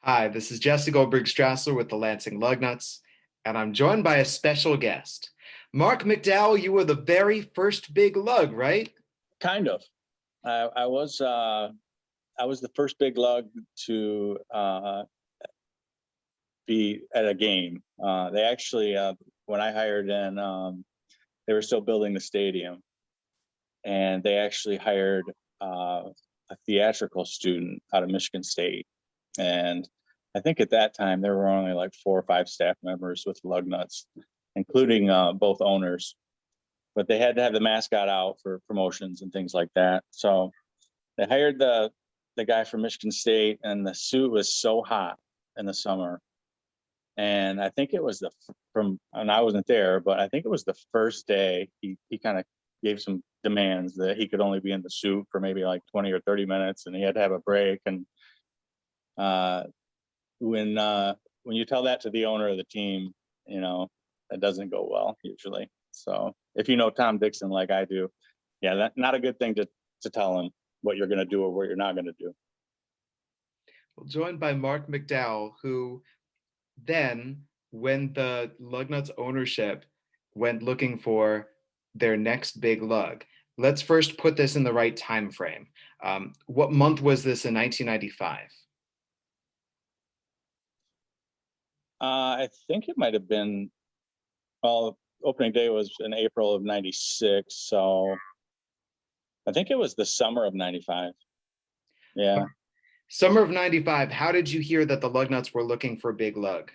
Hi, this is Jesse Goldberg-Strassler with the Lansing Lugnuts, and I'm joined by a special guest. Mark McDowell, you were the very first Big Lug, right? Kind of. I was the first big lug to be at a game. They actually, when I hired in, they were still building the stadium, and they actually hired a theatrical student out of Michigan State. And I think at that time there were only like 4 or 5 staff members with Lugnuts, including both owners. But they had to have the mascot out for promotions and things like that. So they hired the guy from Michigan State, and the suit was so hot in the summer. And I think it was and I wasn't there, but I think it was the first day he kind of gave some demands that he could only be in the suit for maybe like 20 or 30 minutes, and he had to have a break. And uh, when you tell that to the owner of the team, you know, that doesn't go well usually. So if you know Tom Dixon like I do, yeah, that's not a good thing to tell him what you're going to do or what you're not going to do. Well, joined by Mark McDowell, who then, when the Lugnuts ownership went looking for their next Big Lug, let's first put this in the right time frame. What month was this in 1995? I think it might have been, well, opening day was in April of '96, so I think it was the summer of '95. Yeah. Summer of 95, how did you hear that the Lugnuts were looking for Big Lug?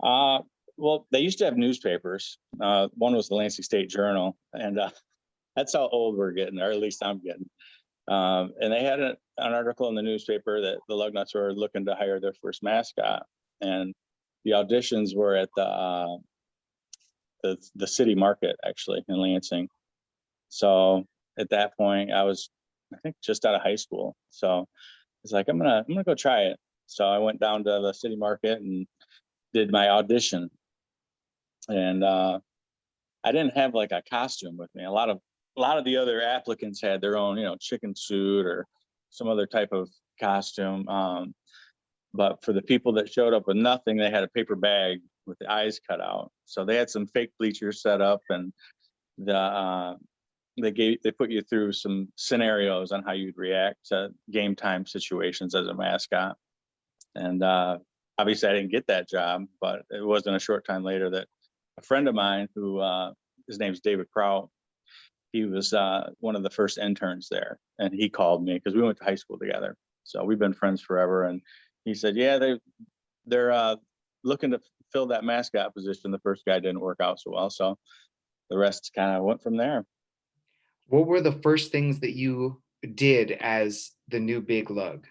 Uh, well, they used to have newspapers. One was the Lansing State Journal, and that's how old we're getting, or at least I'm getting. And they had an article in the newspaper that the Lugnuts were looking to hire their first mascot, and the auditions were at the city market actually in Lansing. So at that point, I think, just out of high school. So it's like I'm gonna go try it. So I went down to the city market and did my audition, and I didn't have like a costume with me. A lot of the other applicants had their own, chicken suit or some other type of costume. But for the people that showed up with nothing, they had a paper bag with the eyes cut out. So they had some fake bleachers set up, and they put you through some scenarios on how you'd react to game time situations as a mascot. And obviously, I didn't get that job, but it wasn't a short time later that a friend of mine, who his name's David Kraut, he was one of the first interns there, and he called me because we went to high school together. So we've been friends forever. And he said, "Yeah, they're looking to fill that mascot position. The first guy didn't work out so well, so the rest kind of went from there." What were the first things that you did as the new Big Lug?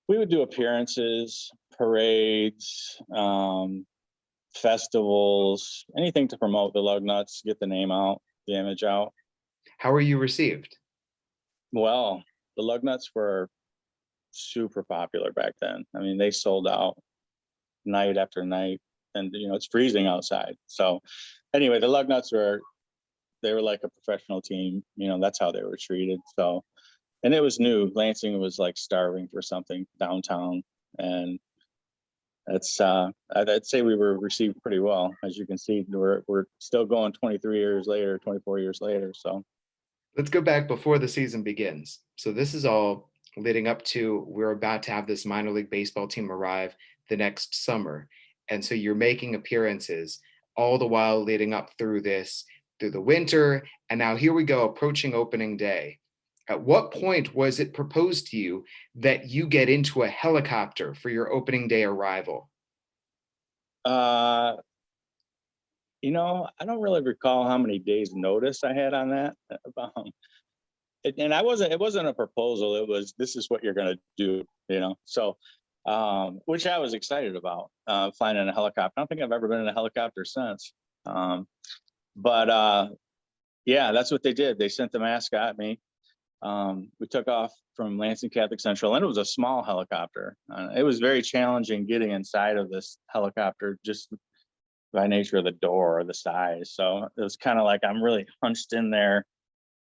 We would do appearances, parades, festivals, anything to promote the Lugnuts, get the name out, the image out. How were you received? Well, the Lugnuts were super popular back then. I mean, they sold out night after night, and it's freezing outside. So anyway, the Lugnuts were like a professional team. That's how they were treated. So, and it was new. Lansing was like starving for something downtown, and that's I'd say we were received pretty well. As you can see, we're still going 23 years later, 24 years later. So Let's go back before the season begins. So this is all leading up to we're about to have this minor league baseball team arrive the next summer. And so you're making appearances all the while leading up through the winter. And now here we go, approaching opening day. At what point was it proposed to you that you get into a helicopter for your opening day arrival? uh, I don't really recall how many days notice I had on that. Um, and it wasn't a proposal. It was, this is what you're going to do, so which I was excited about, flying in a helicopter. I don't think I've ever been in a helicopter since. But yeah, that's what they did. They sent the mascot me. We took off from Lansing Catholic Central, and it was a small helicopter. It was very challenging getting inside of this helicopter, just by nature of the door or the size. So it was kind of like I'm really hunched in there,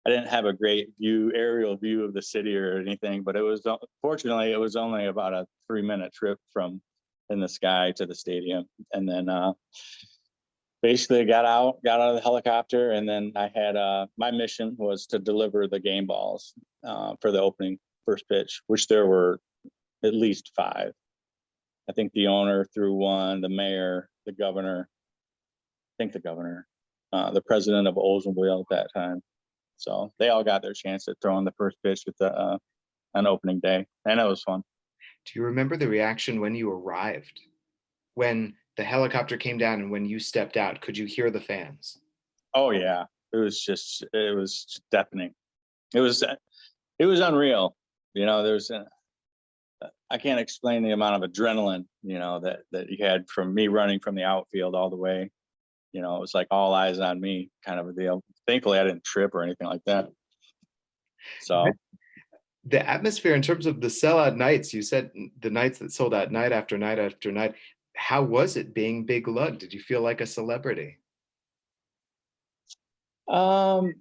I didn't have a great aerial view of the city or anything, but it was fortunately it was only about a 3-minute trip from in the sky to the stadium, and then basically got out of the helicopter, and then I had my mission was to deliver the game balls for the opening first pitch, which there were at least 5. I think the owner threw one, the mayor, the governor, the governor, the president of Oldsmobile at that time. So they all got their chance at throwing the first pitch with the on opening day, and it was fun. Do you remember the reaction when you arrived? When the helicopter came down and when you stepped out, could you hear the fans? Oh yeah, it was just deafening. It was unreal. You know, there's I can't explain the amount of adrenaline, you know, that you had from me running from the outfield all the way. You know, it was like all eyes on me kind of a deal. Thankfully, I didn't trip or anything like that. So, The atmosphere in terms of the sellout nights, you said the nights that sold out night after night after night. How was it being Big Lug? Did you feel like a celebrity? um,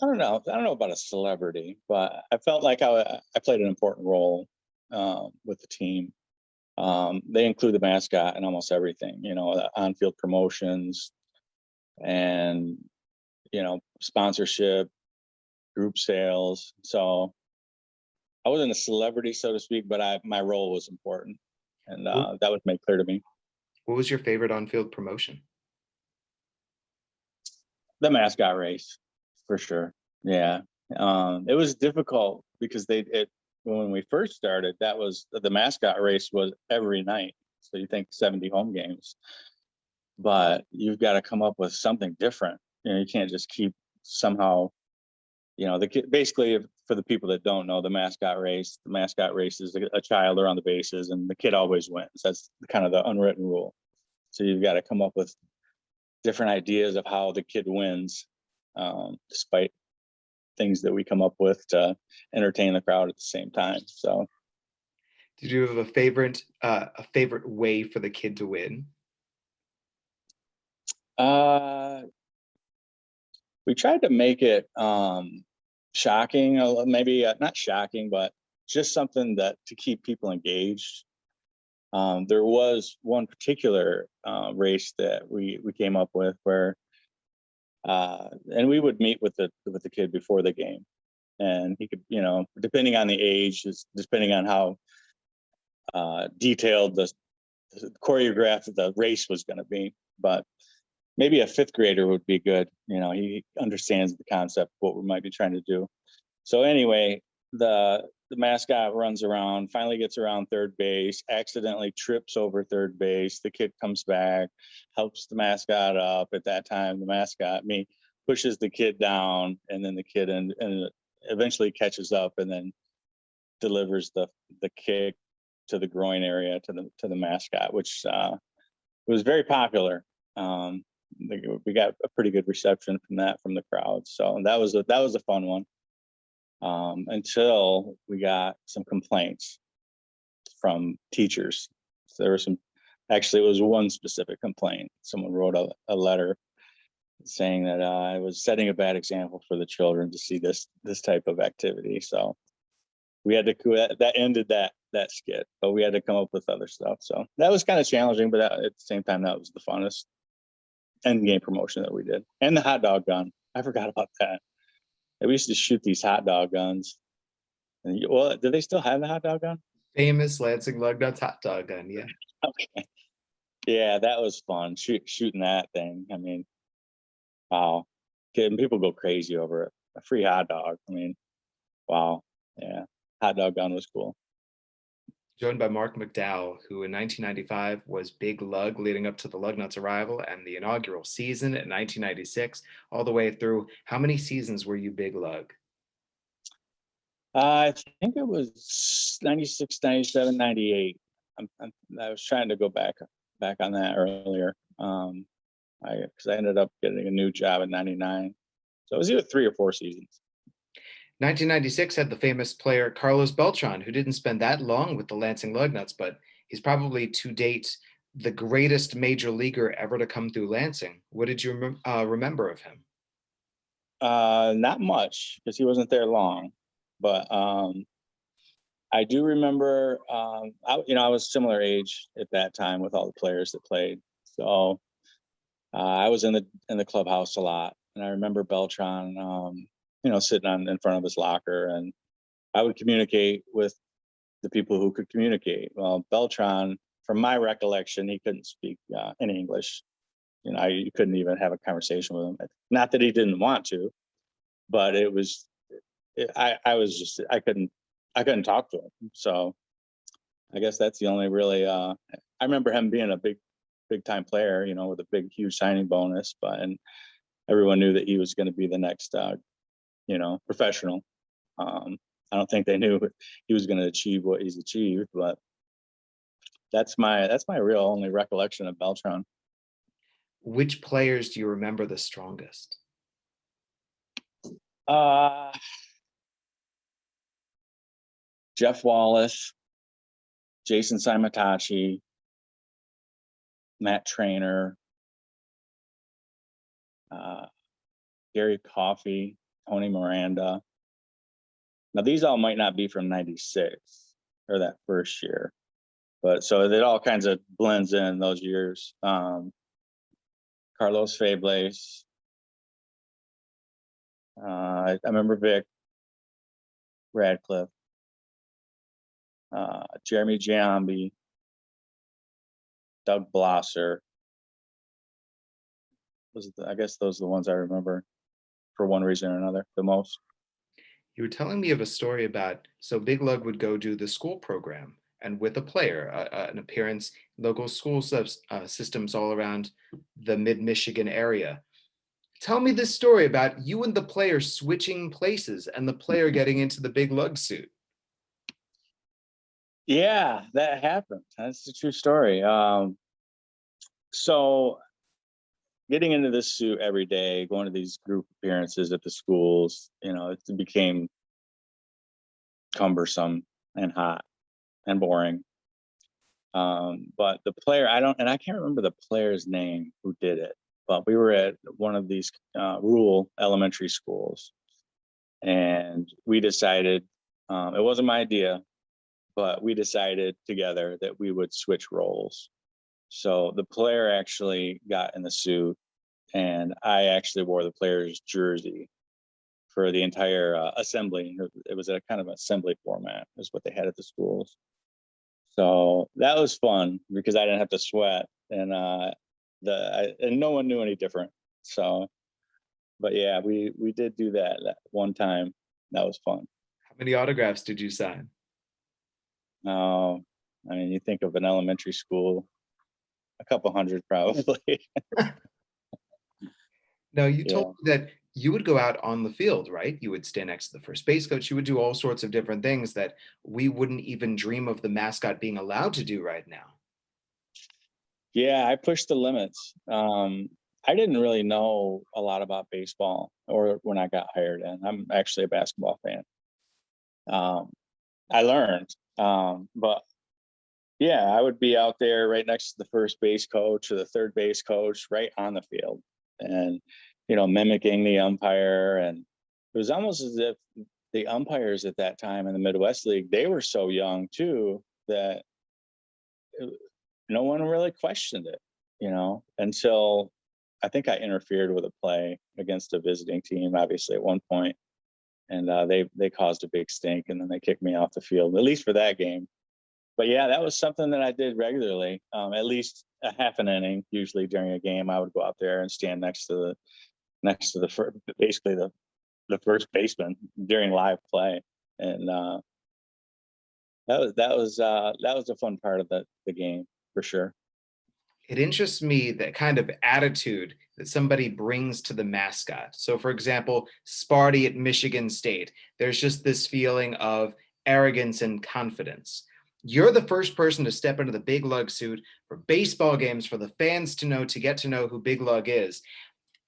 I don't know. I don't know about a celebrity, but I felt like I played an important role with the team. They include the mascot in almost everything, you know, the on-field promotions and, you know, sponsorship, group sales. So I wasn't a celebrity, so to speak, but my role was important, and Wh- that was made clear to me. What was your favorite on-field promotion? The mascot race, for sure. Yeah, it was difficult because when we first started, that was the mascot race was every night. So you think 70 home games, but you've got to come up with something different. You know, you can't just keep somehow. You know, basically for the people that don't know, the mascot race is a child around the bases, and the kid always wins. That's kind of the unwritten rule. So you've got to come up with different ideas of how the kid wins, despite things that we come up with to entertain the crowd at the same time. So Did you have a favorite way for the kid to win? uh, we tried to make it shocking, maybe not shocking, but just something that to keep people engaged. There was one particular race that we came up with where, and we would meet with the kid before the game, and he could, you know, depending on the age, depending on how detailed the choreographed the race was going to be, but maybe a 5th grader would be good. You know, he understands the concept of what we might be trying to do. So anyway, the mascot runs around, finally gets around third base, accidentally trips over third base. The kid comes back, helps the mascot up. At that time, the mascot, me, pushes the kid down, and then the kid and eventually catches up, and then delivers the kick to the groin area to the mascot, which was very popular. Um, we got a pretty good reception from the crowd. So that was a fun one. Until we got some complaints from teachers. So there were actually, it was one specific complaint. Someone wrote a letter saying that I was setting a bad example for the children to see this type of activity. So we had to, that ended that skit, but we had to come up with other stuff. So that was kind of challenging, but at the same time, that was the funnest end game promotion that we did. And the hot dog gun. I forgot about that. We used to shoot these hot dog guns. And well, do they still have the hot dog gun? Famous Lansing Lugnuts hot dog gun, yeah. Okay. Yeah, that was fun. Shooting that thing. I mean, wow. People go crazy over it. A free hot dog. I mean, wow. Yeah. Hot dog gun was cool. Joined by Mark McDowell, who in 1995 was Big Lug leading up to the Lugnuts' arrival and the inaugural season in 1996, all the way through. How many seasons were you Big Lug? I think it was 96, 97, 98. I was trying to go back on that earlier. Because I ended up getting a new job in 99. So it was either 3 or 4 seasons. 1996 had the famous player Carlos Beltron, who didn't spend that long with the Lansing Lugnuts, but he's probably to date the greatest major leaguer ever to come through Lansing. What did you remember of him? Not much because he wasn't there long, but I do remember. I was similar age at that time with all the players that played, so I was in the clubhouse a lot, and I remember Beltron, sitting on in front of his locker, and I would communicate with the people who could communicate. Well, Beltron, from my recollection, he couldn't speak any English. You couldn't even have a conversation with him. Not that he didn't want to, but it was, I was just, I couldn't talk to him. So I guess that's the only really, I remember him being a big time player, with a big, huge signing bonus, and everyone knew that he was going to be the next, professional. I don't think they knew he was going to achieve what he's achieved, but that's my real only recollection of Beltron. Which players do you remember the strongest? Uh, Jeff Wallace, Jason Simatachi, Matt Trainer, Gary Coffey, Tony Miranda. Now these all might not be from '96 or that first year, but so it all kinds of blends in those years. Carlos Febles. I remember Vic Radcliffe, Jeremy Giambi, Doug Blosser. I guess those are the ones I remember for one reason or another the most. You were telling me of a story about, so Big Lug would go do the school program, and with a player, an appearance, local school systems all around the mid-Michigan area. Tell me this story about you and the player switching places and the player getting into the Big Lug suit. Yeah, that happened. That's a true story. So getting into this suit every day, going to these group appearances at the schools, it became cumbersome and hot and boring. But the player, I can't remember the player's name who did it, but we were at one of these rural elementary schools, and we decided, it wasn't my idea, but we decided together that we would switch roles. So the player actually got in the suit, and I actually wore the player's jersey for the entire assembly. It was a kind of assembly format, is what they had at the schools. So that was fun because I didn't have to sweat, and and no one knew any different. So, but yeah, we did do that one time. That was fun. How many autographs did you sign? I mean, you think of an elementary school, a couple hundred probably. Now, you Yeah. told me that you would go out on the field, right? You would stand next to the first base coach. You would do all sorts of different things that we wouldn't even dream of the mascot being allowed to do right now. Yeah, I pushed the limits. I didn't really know a lot about baseball or when I got hired in. I'm actually a basketball fan. I learned, but yeah, I would be out there right next to the first base coach or the third base coach right on the field, and mimicking the umpire. And it was almost as if the umpires at that time in the Midwest League, they were so young too that no one really questioned it, until I think I interfered with a play against a visiting team, obviously at one point, and they caused a big stink, and then they kicked me off the field, at least for that game. But yeah, that was something that I did regularly. At least a half an inning, usually during a game, I would go out there and stand next to basically the first baseman during live play, and that was a fun part of the game for sure. It interests me that kind of attitude that somebody brings to the mascot. So, for example, Sparty at Michigan State, there's just this feeling of arrogance and confidence. You're the first person to step into the Big Lug suit for baseball games, for the fans to get to know who Big Lug is.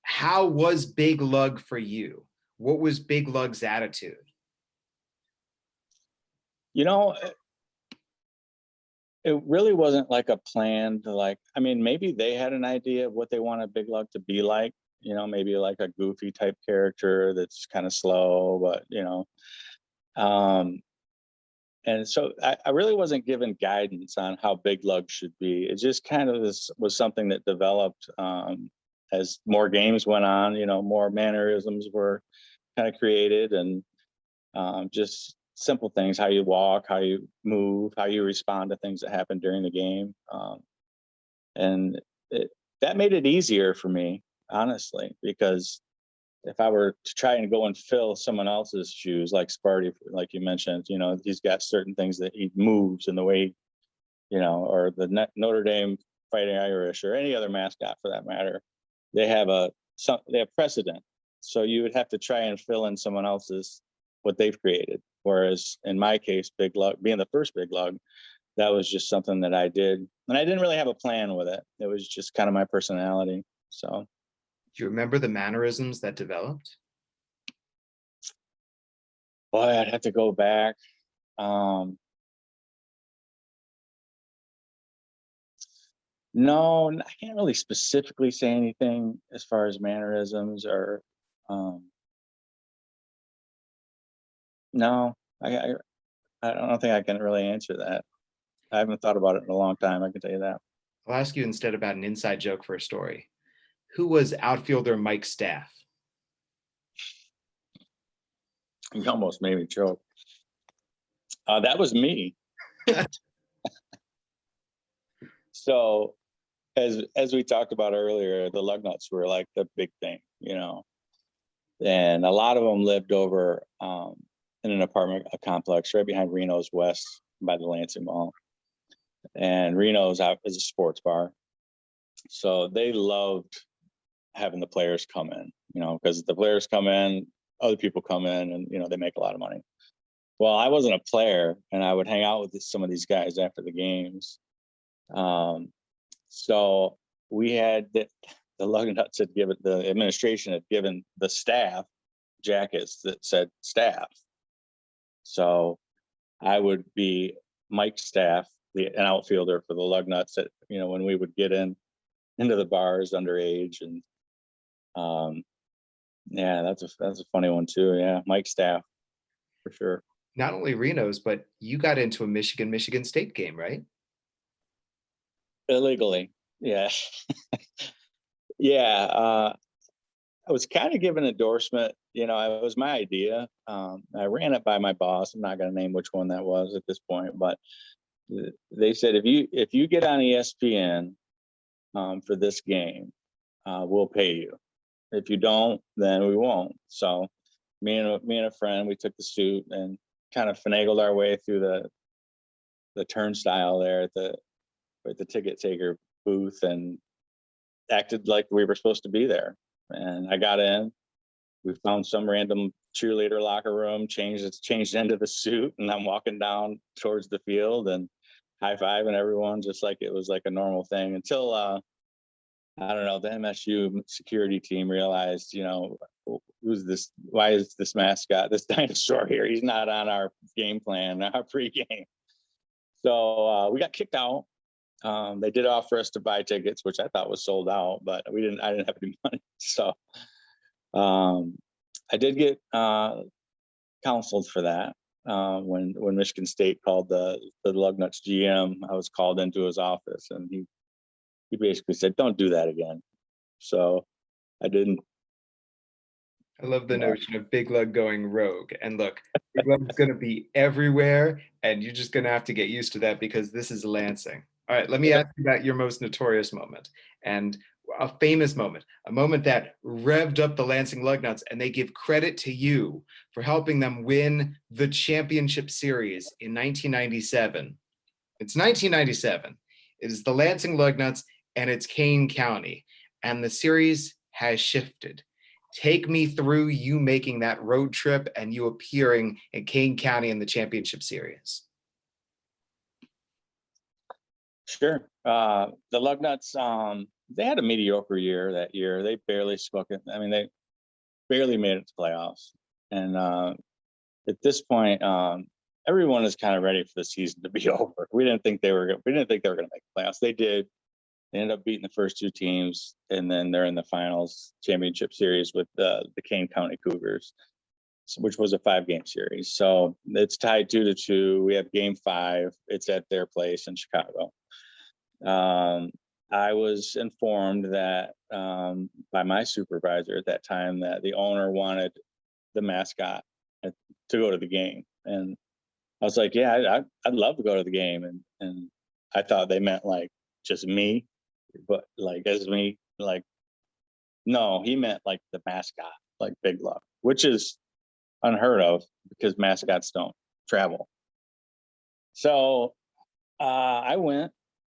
How was Big Lug for you? What was Big Lug's attitude? You know, it really wasn't like a plan to, like, I mean, maybe they had an idea of what they wanted Big Lug to be like, maybe like a goofy type character that's kind of slow, but um, and so I really wasn't given guidance on how Big Lug should be. It just kind of was something that developed as more games went on. More mannerisms were kind of created, and just simple things: how you walk, how you move, how you respond to things that happen during the game, and that made it easier for me, honestly, because if I were to try and go and fill someone else's shoes, like Sparty, like you mentioned, he's got certain things that he moves in the way, or the Notre Dame Fighting Irish or any other mascot for that matter, they have they have precedent. So you would have to try and fill in someone else's what they've created. Whereas in my case, Big Lug, being the first Big Lug, that was just something that I did, and I didn't really have a plan with it. It was just kind of my personality. So. Do you remember the mannerisms that developed? Boy, I'd have to go back. No, I can't really specifically say anything as far as mannerisms or. No, I don't think I can really answer that. I haven't thought about it in a long time. I can tell you that. I'll ask you instead about an inside joke for a story. Who was outfielder Mike Staff? You almost made me choke. That was me. So, as we talked about earlier, the Lugnuts were like the big thing, and a lot of them lived over in an apartment complex right behind Reno's West by the Lansing Mall. And Reno's out is a sports bar, so they loved having the players come in, because the players come in, other people come in, and they make a lot of money. Well, I wasn't a player, and I would hang out with some of these guys after the games. So we had the Lugnuts had given, the administration had given the staff jackets that said staff. So I would be Mike Staff, an outfielder for the Lugnuts. That when we would get into the bars underage, and yeah, that's a funny one too. Yeah, Mike Staff for sure. Not only Reno's, but you got into a Michigan State game, right? Illegally, yeah. Yeah, I was kind of given endorsement. It was my idea. I ran it by my boss. I'm not going to name which one that was at this point, but they said if you get on ESPN for this game, we'll pay you. If you don't, then we won't. So me and a friend, we took the suit and kind of finagled our way through the turnstile there at the ticket taker booth, and acted like we were supposed to be there. And I got in. We found some random cheerleader locker room, changed into the suit, and I'm walking down towards the field and high-fiving everyone just like it was like a normal thing, until I don't know, the MSU security team realized, who's this? Why is this mascot, this dinosaur here? He's not on our game plan, our pregame. So we got kicked out. They did offer us to buy tickets, which I thought was sold out, but I didn't have any money. So I did get counseled for that. When Michigan State called the Lugnuts GM, I was called into his office, and he basically said, "Don't do that again." So I didn't. I love the notion of Big Lug going rogue. And look, Big Lug is going to be everywhere, and you're just going to have to get used to that because this is Lansing. All right, let me ask you about your most notorious moment, and a famous moment, a moment that revved up the Lansing Lugnuts, and they give credit to you for helping them win the championship series in 1997. It's 1997. It is the Lansing Lugnuts, and it's Kane County, and the series has shifted. Take me through you making that road trip and you appearing in Kane County in the championship series. Sure. The Lugnuts, they had a mediocre year that year. They barely spoke it. I mean, they barely made it to playoffs. And at this point, everyone is kind of ready for the season to be over. We didn't think they were going to make the playoffs. They did. They ended up beating the first two teams, and then they're in the finals championship series with the Kane County Cougars, which was a 5-game series. So it's tied 2-2. We have game 5. It's at their place in Chicago. I was informed that by my supervisor at that time that the owner wanted the mascot to go to the game, and I was like, yeah, I'd love to go to the game, and I thought they meant like just me, but like as me, like no, he meant like the mascot, like Big Lug, which is unheard of because mascots don't travel. So I went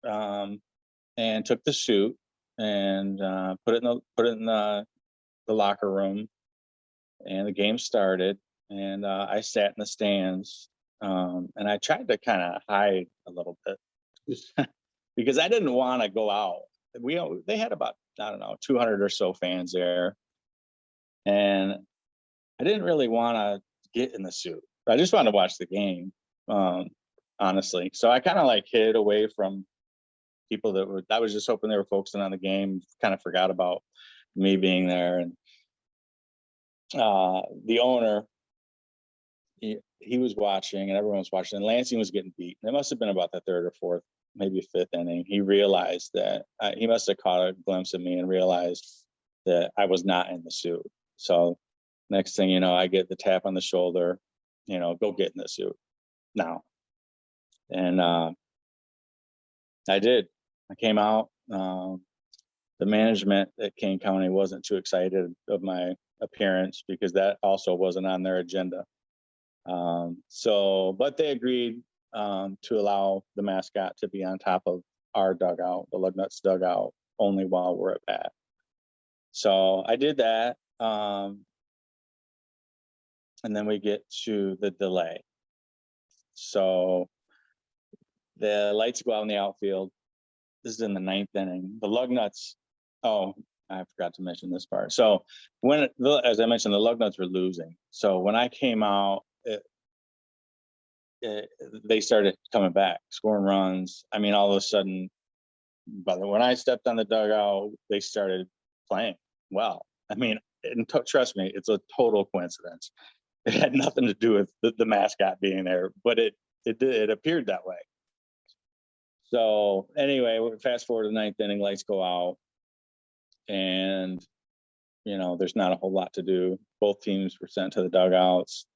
and took the suit and put it in the locker room, and the game started. And I sat in the stands, and I tried to kind of hide a little bit because I didn't want to go out. They had about, I don't know, 200 or so fans there, and I didn't really want to get in the suit. I just wanted to watch the game, honestly. So I kind of like hid away from people that were. I was just hoping they were focusing on the game. Kind of forgot about me being there, and the owner, he was watching, and everyone was watching. And Lansing was getting beat. It must have been about the 3rd or 4th, maybe 5th inning. He realized that he must have caught a glimpse of me and realized that I was not in the suit. So next thing you know, I get the tap on the shoulder, go get in the suit now. And I did. I came out. The management at Kane County wasn't too excited of my appearance because that also wasn't on their agenda. But they agreed to allow the mascot to be on top of our dugout, the Lugnuts dugout, only while we're at bat. So I did that. And then we get to the delay. So the lights go out in the outfield. This is in the 9th inning. The Lugnuts, oh, I forgot to mention this part. So as I mentioned, the Lugnuts were losing. So when I came out, they started coming back, scoring runs. I mean, all of a sudden, but when I stepped on the dugout, they started playing well. I mean, and trust me, it's a total coincidence. It had nothing to do with the mascot being there, but it appeared that way. So anyway, fast forward to the 9th inning, lights go out, and there's not a whole lot to do. Both teams were sent to the dugouts.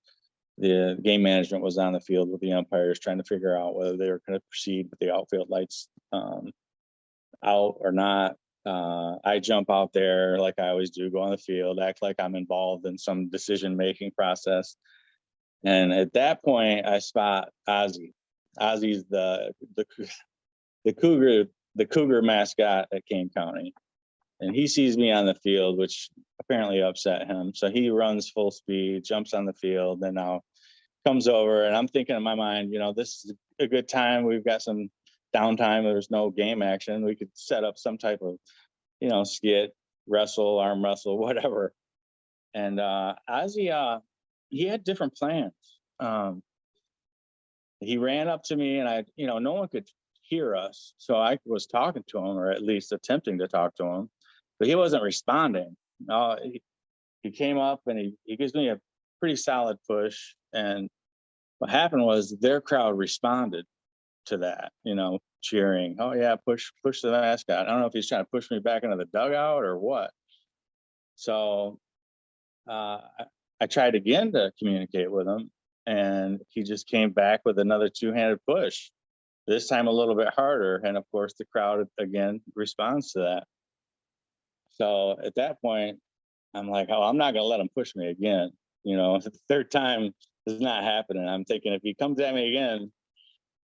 The game management was on the field with the umpires trying to figure out whether they were going to proceed with the outfield lights out or not. I jump out there like I always do, go on the field, act like I'm involved in some decision-making process. And at that point, I spot Ozzy. Ozzy's the Cougar mascot at Kane County. And he sees me on the field, which apparently upset him. So he runs full speed, jumps on the field, and now comes over. And I'm thinking in my mind, this is a good time. We've got some downtime. There's no game action. We could set up some type of, skit, wrestle, arm wrestle, whatever. And Ozzy, he had different plans. He ran up to me, and no one could hear us. So I was talking to him, or at least attempting to talk to him, but he wasn't responding. He came up and he gives me a pretty solid push. And what happened was their crowd responded to that, cheering. Oh yeah, push the mascot. I don't know if he's trying to push me back into the dugout or what. So I tried again to communicate with him, and he just came back with another two-handed push, this time a little bit harder. And of course, the crowd again responds to that. So at that point, I'm like, oh, I'm not going to let him push me again. The third time is not happening. I'm thinking if he comes at me again.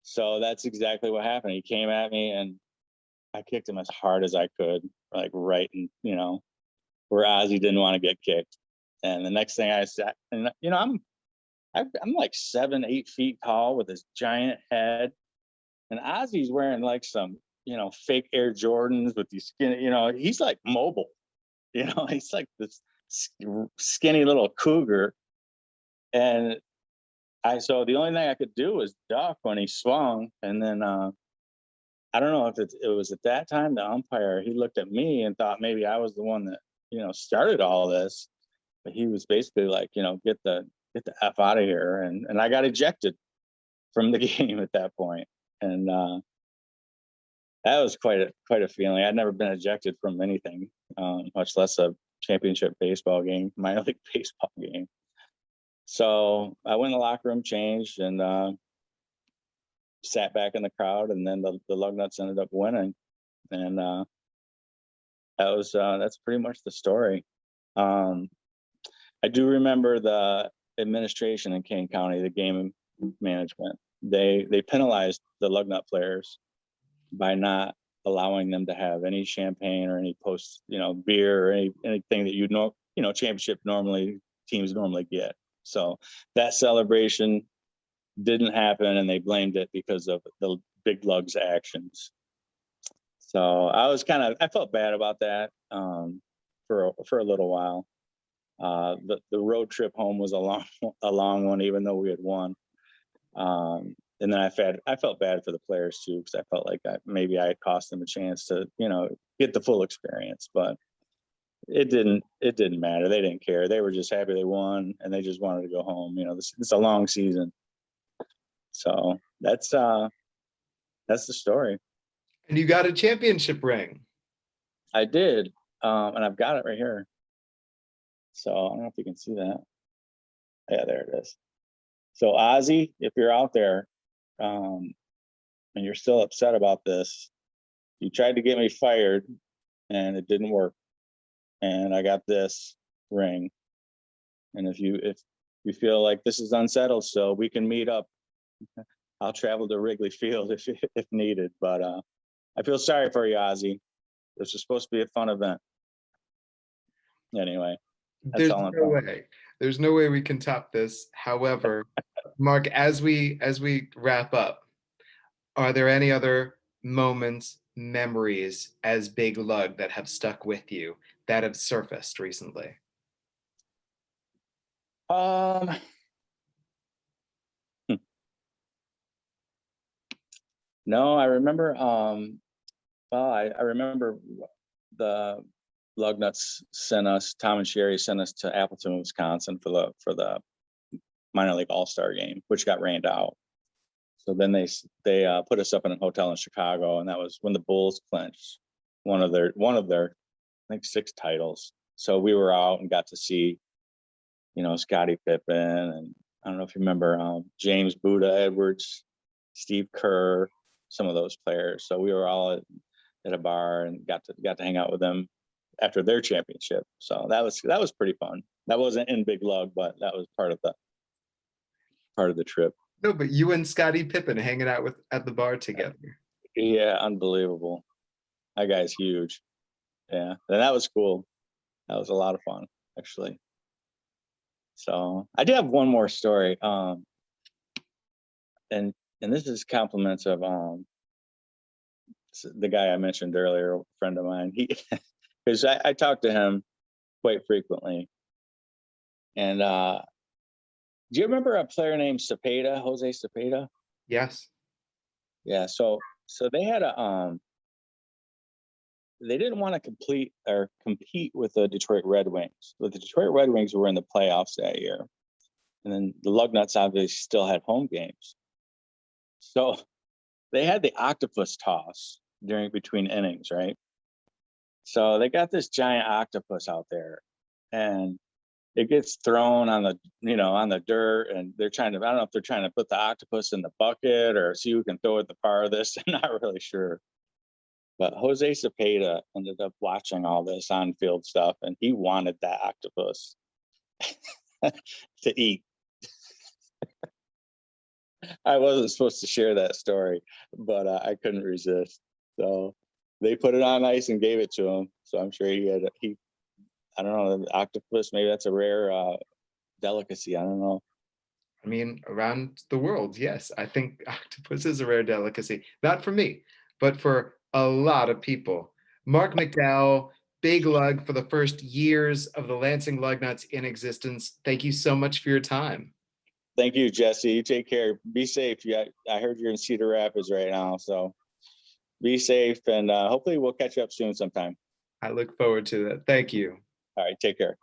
So that's exactly what happened. He came at me, and I kicked him as hard as I could, like right in, where Ozzy didn't want to get kicked. And the next thing I said, and I'm like 7-8 feet tall with this giant head, and Ozzy's wearing like some fake Air Jordans with these skinny, he's like mobile, he's like this skinny little cougar. And so the only thing I could do was duck when he swung, and then I don't know if it was at that time the umpire, he looked at me and thought maybe I was the one that, started all this. But he was basically like, get the F out of here. And I got ejected from the game at that point. And that was quite a feeling. I'd never been ejected from anything, much less a championship baseball game, minor league baseball game. So I went in the locker room, changed, and sat back in the crowd. And then the Lugnuts ended up winning, and that's pretty much the story. I do remember the administration in Kane County, the game management. They penalized the Lugnut players by not allowing them to have any champagne or any post, beer or anything that championship teams normally get. So that celebration didn't happen, and they blamed it because of the Big Lug's actions. So I felt bad about that for a little while. The road trip home was a long one, even though we had won. And then I felt bad for the players too, because I felt like maybe I had cost them a chance to, get the full experience. But it didn't matter. They didn't care. They were just happy they won, and they just wanted to go home. It's a long season. So that's the story. And you got a championship ring. I did, and I've got it right here. So I don't know if you can see that. Yeah, there it is. So Ozzy, if you're out there, and you're still upset about this, you tried to get me fired, and it didn't work. And I got this ring. And if you feel like this is unsettled, so we can meet up. I'll travel to Wrigley Field if needed. But I feel sorry for you, Ozzy. This was supposed to be a fun event. Anyway, There's no way. There's no way we can top this. However, Mark, as we wrap up, are there any other moments, memories as Big Lug that have stuck with you that have surfaced recently? No, I remember. I remember the Lugnuts Tom and Sherry sent us to Appleton, Wisconsin for the minor league all-star game, which got rained out. So then they put us up in a hotel in Chicago, and that was when the Bulls clinched one of their I think 6 titles. So we were out and got to see, Scottie Pippen, and I don't know if you remember James Buddha Edwards, Steve Kerr, some of those players. So we were all at a bar and got to hang out with them after their championship. So that was pretty fun. That wasn't in Big Lug, but that was part of the trip. No, but you and Scottie Pippen hanging out at the bar together. Yeah, unbelievable. That guy's huge. Yeah, and that was cool. That was a lot of fun, actually. So I do have one more story. And this is compliments of the guy I mentioned earlier, a friend of mine. Because I talk to him quite frequently. And do you remember a player named Cepeda, Jose Cepeda? Yes. Yeah. So they had they didn't want to compete with the Detroit Red Wings. But the Detroit Red Wings were in the playoffs that year. And then the Lugnuts obviously still had home games. So they had the octopus toss between innings, right? So they got this giant octopus out there, and it gets thrown on the dirt, and I don't know if they're trying to put the octopus in the bucket or see who can throw it the farthest. I'm not really sure. But Jose Cepeda ended up watching all this on-field stuff, and he wanted that octopus to eat. I wasn't supposed to share that story, but I couldn't resist. So they put it on ice and gave it to him. So I'm sure I don't know, the octopus, maybe that's a rare delicacy. I don't know. I mean, around the world, yes. I think octopus is a rare delicacy. Not for me, but for a lot of people. Mark McDowell, Big Lug for the first years of the Lansing Lugnuts in existence. Thank you so much for your time. Thank you, Jesse. You take care. Be safe. I heard you're in Cedar Rapids right now, so Be safe, and hopefully we'll catch up soon sometime. I look forward to that. Thank you. All right, take care.